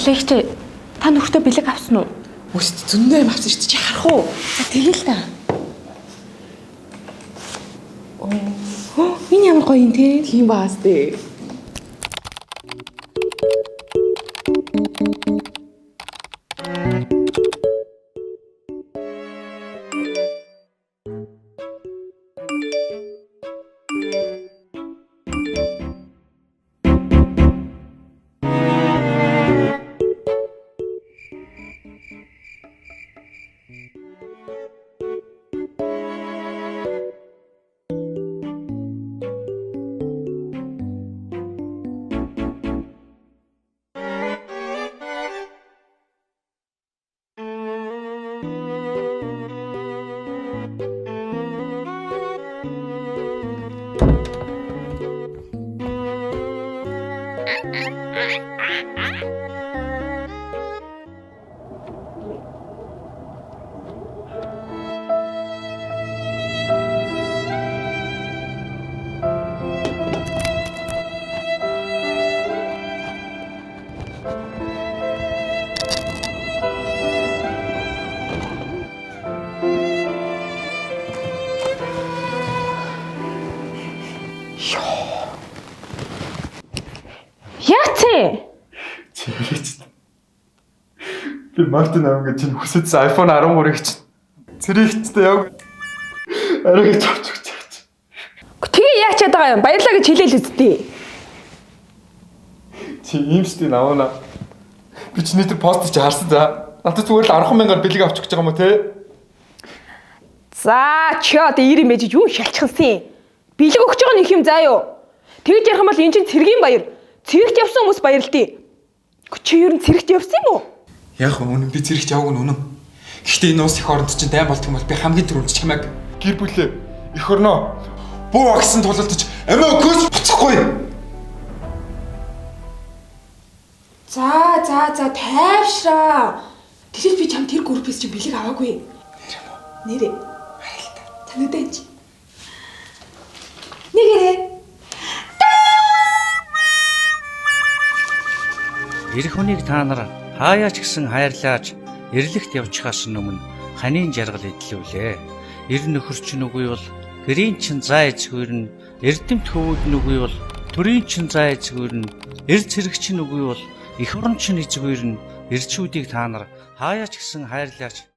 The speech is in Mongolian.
Лагч та нөхөртөө бэлэг авсан уу? Өст зөндөө юм авсан шүү дээ. Чи харах уу? За тэгэл та. Энэ ямар гоё юм те. Тийм баас дээ. Би Мартин аван гэж чинь хүсэжсэн iPhone 13-ыг чинь зэрэгчтэй яг арай гэж авч өгч байгаа. Тэгээ яачаад байгаа юм? Баярлаа гэж хэлээл үсттэй. Чи ийм штий навна. Би чи нийтэр пост чи харсан за. Надад зүгээр л 10,000-аар бэлэг авч өгч байгаа юм уу те? За чи одоо ир юм байж юу шалчхансан? Бэлэг өгч байгаа нэг юм заа юу? Тэгж ярих юм бол эн чинь цэргийн баяр. Цэрэгт явсан хүмүүс баярлтий. Чи ер нь цэрэгт явсан юм уу? Яг үнэн би зэрэгч яваг нь үнэн. Гэхдээ энэ уус их оронд чинь дайм болт юм бол би хамгийн түрүүнд чамайг гэр бүлээ эх орноо буу агсан тулалдаж амиа өгөөс буцахгүй. За тайвшраа. Тэгвэл би чам тэр группээс чи бэлэг аваагүй. Нэрээ. Харалта. Танадаа чи. Нэгэрээ. Эх хүнийг та нар хаяач гисэн хайрлааж эрлэгт явчихаас өмнө ханийн жаргал эдлүүлээ. Эр нөхөр чинь үгүй бол гэрийн чин заа эзгүүр нь эрдэмт хөвүүд нь үгүй бол төрийн чин заа эзгүүр нь эр цэрэг чинь үгүй бол эх орон чин эзгүүр нь эрчүүдийг та нар хаяач гисэн хайрлаач